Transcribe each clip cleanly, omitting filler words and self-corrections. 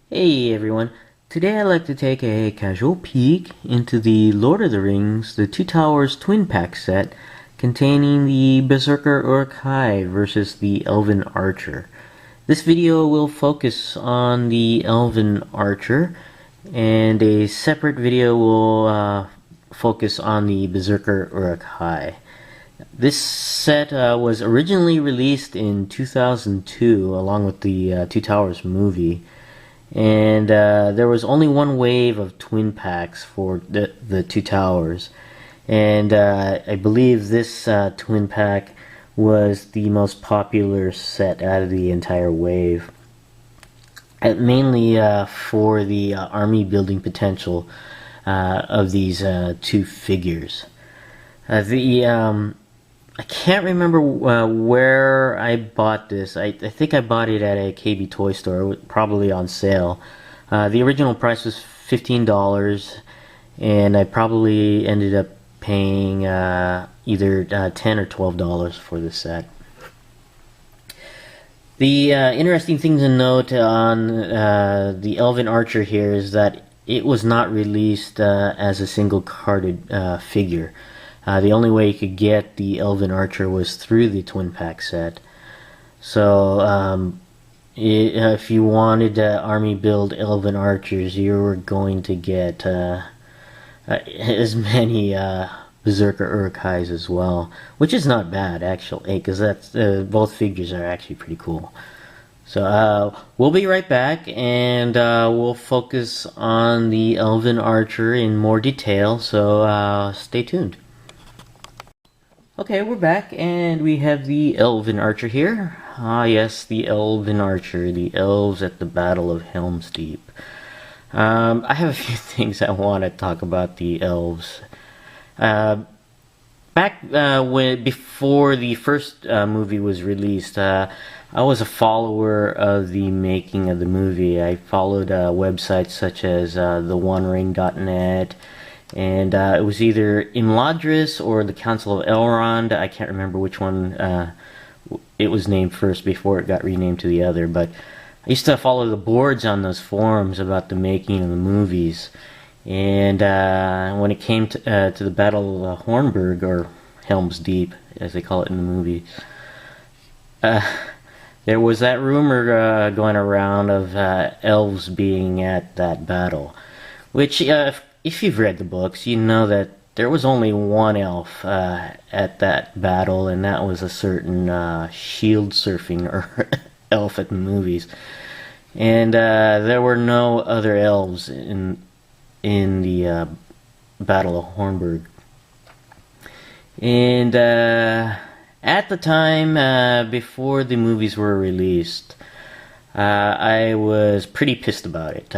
Hey everyone, today I'd like to take a casual peek into the Lord of the Rings The Two Towers Twin Pack set containing the Berserker Uruk-Hai versus the Elven Archer. This video will focus on the Elven Archer, and a separate video will focus on the Berserker Uruk-Hai. This set was originally released in 2002 along with the Two Towers movie, and there was only one wave of twin packs for the Two Towers, and I believe this twin pack was the most popular set out of the entire wave, mainly for the army building potential of these two figures. I can't remember where I bought this. I think I bought it at a KB toy store, probably on sale. The original price was $15, and I probably ended up paying either $10 or $12 for this set. The interesting thing to note on the Elven Archer here is that it was not released as a single carded figure. The only way you could get the Elven Archer was through the Twin Pack set. So if you wanted army build Elven Archers, you were going to get as many Berserker Uruk-Hais as well, which is not bad actually, because that's both figures are actually pretty cool. So we'll be right back, and we'll focus on the Elven Archer in more detail, so stay tuned. Okay, we're back, and we have the Elven Archer here. Ah yes, the Elven Archer, the elves at the Battle of Helm's Deep. I have a few things I want to talk about the elves. Back before the first movie was released, I was a follower of the making of the movie. I followed websites such as theonering.net, and it was either Imladris or the Council of Elrond. I can't remember which one it was named first before it got renamed to the other, but I used to follow the boards on those forums about the making of the movies. And when it came to the Battle of Hornburg, or Helm's Deep as they call it in the movie, there was that rumor going around of elves being at that battle, which if you've read the books, you know that there was only one elf at that battle, and that was a certain shield surfing or elf at the movies. And there were no other elves in the Battle of Hornburg. And at the time, before the movies were released, I was pretty pissed about it.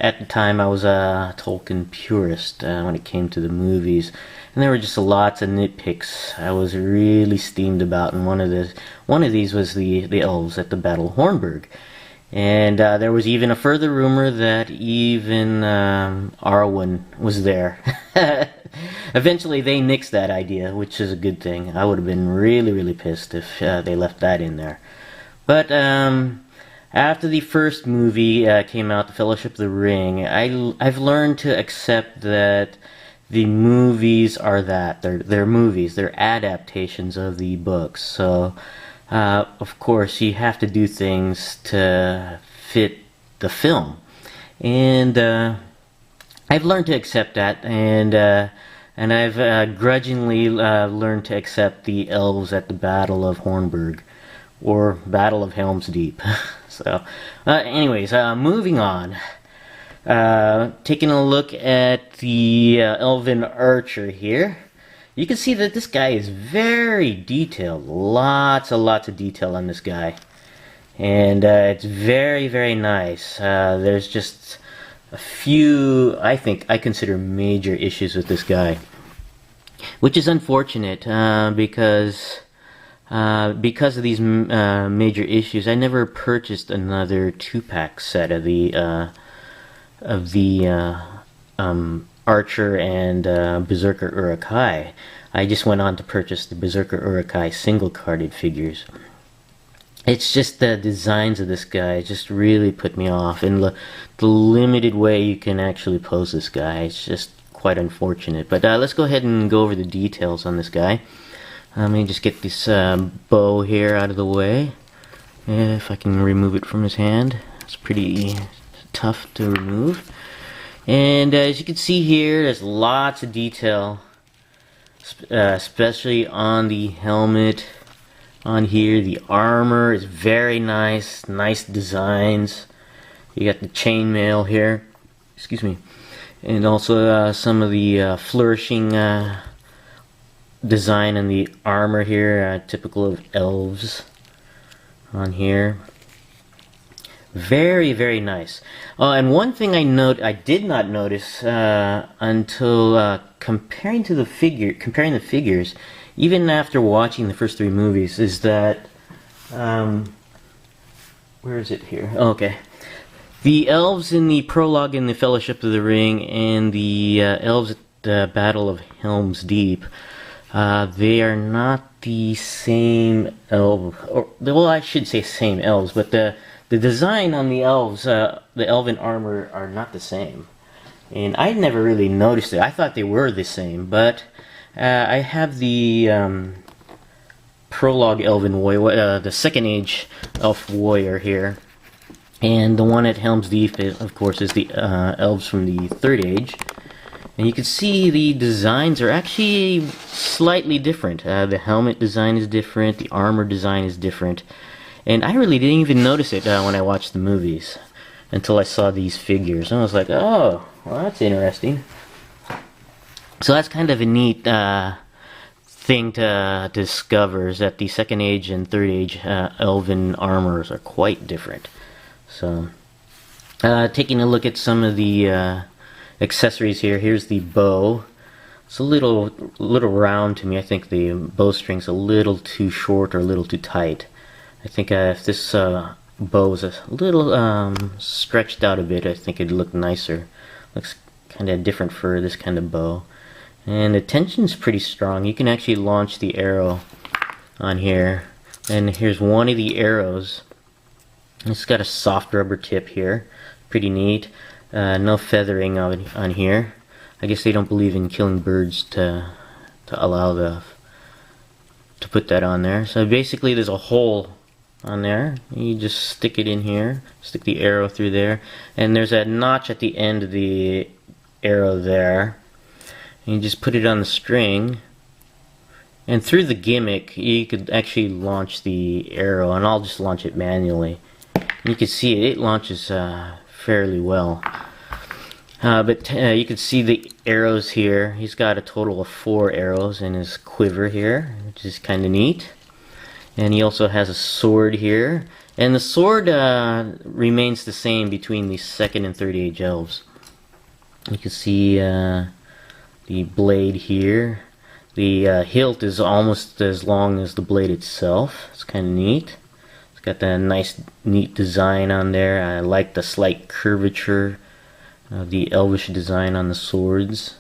At the time, I was a Tolkien purist when it came to the movies, and there were just lots of nitpicks I was really steamed about. And one of these was the elves at the Battle of Hornburg. And there was even a further rumor that even Arwen was there. Eventually they nixed that idea, which is a good thing. I would have been really, really pissed if they left that in there. But after the first movie came out, The Fellowship of the Ring, I've learned to accept that the movies are that. They're movies. They're adaptations of the books. So of course, you have to do things to fit the film, and I've learned to accept that, and I've grudgingly learned to accept the elves at the Battle of Hornburg, or Battle of Helm's Deep. So, anyways, moving on. Taking a look at the Elven Archer here. You can see that this guy is very detailed. Lots of detail on this guy. And it's very, very nice. There's just a few, I consider major issues with this guy. Which is unfortunate, because of these major issues, I never purchased another 2-pack set of the Archer and Berserker Uruk-Hai. I just went on to purchase the Berserker Uruk-Hai single-carded figures. It's just the designs of this guy just really put me off, and the limited way you can actually pose this guy. It's just quite unfortunate. But let's go ahead and go over the details on this guy. Let me just get this bow here out of the way. If I can remove it from his hand. It's pretty tough to remove. And as you can see here, there's lots of detail, especially on the helmet. On here, the armor is very nice, nice designs. You got the chainmail here, excuse me, and also some of the flourishing design on the armor here, typical of elves on here. Very, very nice. Oh, and one thing I did not notice until comparing the figures, even after watching the first 3 movies, is that where is it here? Oh, okay, the elves in the prologue in the Fellowship of the Ring and the elves at the Battle of Helm's Deep, they are not the same elves, or well, I should say same elves, but the design on the elves, the elven armor, are not the same. And I never really noticed it. I thought they were the same, but I have the prologue elven warrior, the Second Age elf warrior here. And the one at Helm's Deep, of course, is the elves from the Third Age. And you can see the designs are actually slightly different. The helmet design is different, the armor design is different. And I really didn't even notice it when I watched the movies until I saw these figures. And I was like, oh, well, that's interesting. So that's kind of a neat thing to discover, is that the Second Age and Third Age elven armors are quite different. So, taking a look at some of the accessories here. Here's the bow. It's a little round to me. I think the bowstring's a little too short or a little too tight. I think if this bow was a little stretched out a bit, I think it'd look nicer. Looks kind of different for this kind of bow. And the tension's pretty strong. You can actually launch the arrow on here. And here's one of the arrows. It's got a soft rubber tip here. Pretty neat. No feathering on here. I guess they don't believe in killing birds to allow to put that on there. So basically there's a hole on there. You just stick it in here, stick the arrow through there, and there's a notch at the end of the arrow there. And you just put it on the string, and through the gimmick you could actually launch the arrow, and I'll just launch it manually. And you can see it launches fairly well. But you can see the arrows here. He's got a total of 4 arrows in his quiver here, which is kind of neat. And he also has a sword here. And the sword remains the same between the Second and Third Age elves. You can see the blade here. The hilt is almost as long as the blade itself. It's kind of neat. It's got that nice, neat design on there. I like the slight curvature of the elvish design on the swords.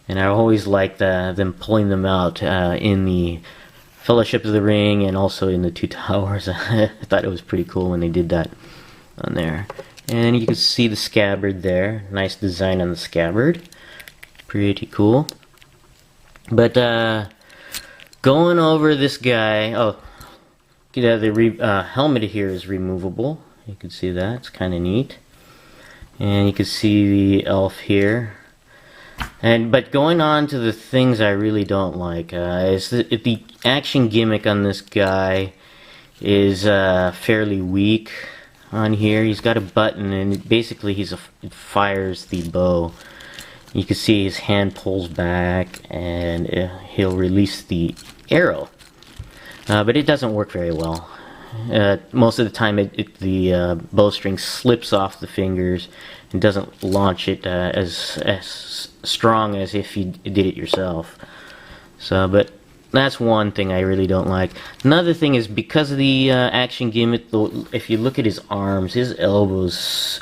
And I always like them pulling them out in the Fellowship of the Ring and also in the Two Towers. I thought it was pretty cool when they did that on there. And you can see the scabbard there. Nice design on the scabbard. Pretty cool. But going over this guy, the helmet here is removable. You can see that. It's kind of neat. And you can see the elf here. But going on to the things I really don't like, is the action gimmick on this guy is fairly weak on here. He's got a button, and basically it fires the bow. You can see his hand pulls back, and he'll release the arrow. But it doesn't work very well. Most of the time the bowstring slips off the fingers and doesn't launch it as strong as if you did it yourself. So, but that's one thing I really don't like. Another thing is, because of the action gimmick, if you look at his arms, his elbows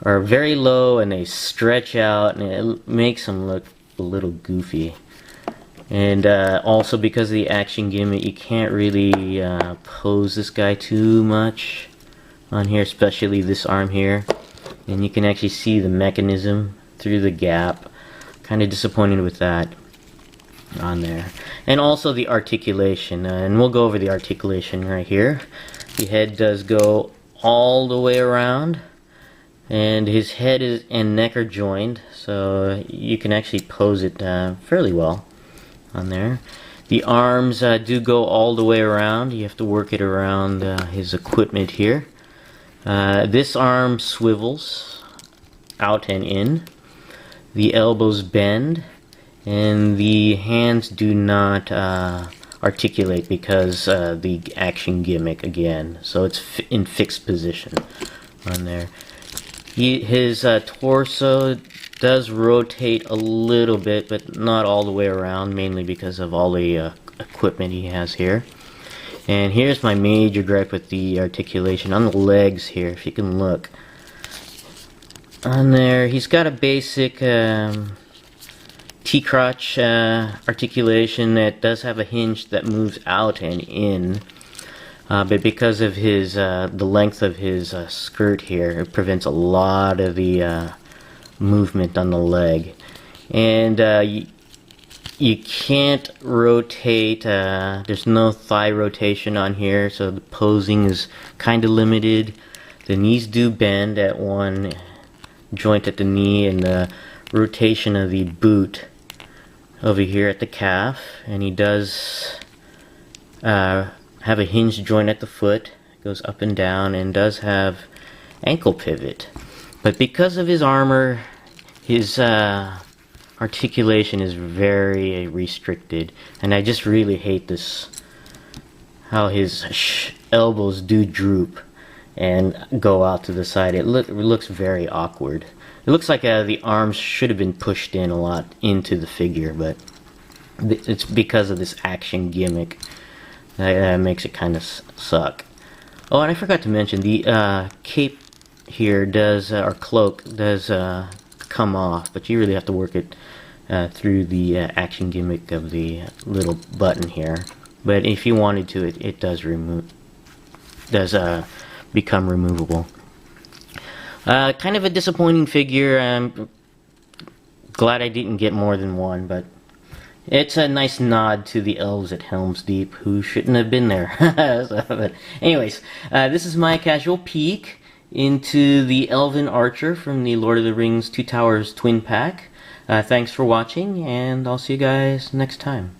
are very low and they stretch out, and it makes them look a little goofy. And also because of the action gimmick, you can't really pose this guy too much on here, especially this arm here. And you can actually see the mechanism through the gap. Kind of disappointed with that on there. And also the articulation, and we'll go over the articulation right here. The head does go all the way around, and his head and neck are joined, so you can actually pose it fairly well on there. The arms do go all the way around. You have to work it around his equipment here. This arm swivels out and in. The elbows bend, and the hands do not articulate because the action gimmick again. So it's in fixed position on there. His torso does rotate a little bit, but not all the way around, mainly because of all the equipment he has here. And here's my major gripe with the articulation on the legs here. If you can look on there, he's got a basic T-crotch articulation that does have a hinge that moves out and in. But because of his the length of his skirt here, it prevents a lot of the movement on the leg. And you can't rotate, there's no thigh rotation on here, so the posing is kind of limited. The knees do bend at one joint at the knee, and the rotation of the boot over here at the calf. And he does have a hinged joint at the foot, goes up and down, and does have ankle pivot. But because of his armor, his articulation is very restricted, and I just really hate this, how his elbows do droop and go out to the side. It looks very awkward. It looks like the arms should have been pushed in a lot into the figure, but it's because of this action gimmick that makes it kind of suck. Oh, and I forgot to mention, the cape here does, or cloak does come off, but you really have to work it through the action gimmick of the little button here. But if you wanted to, it does become removable. Kind of a disappointing figure. I'm glad I didn't get more than one, but it's a nice nod to the elves at Helm's Deep, who shouldn't have been there. But anyways, this is my casual peek into the Elven Archer from the Lord of the Rings Two Towers Twin Pack. Thanks for watching, and I'll see you guys next time.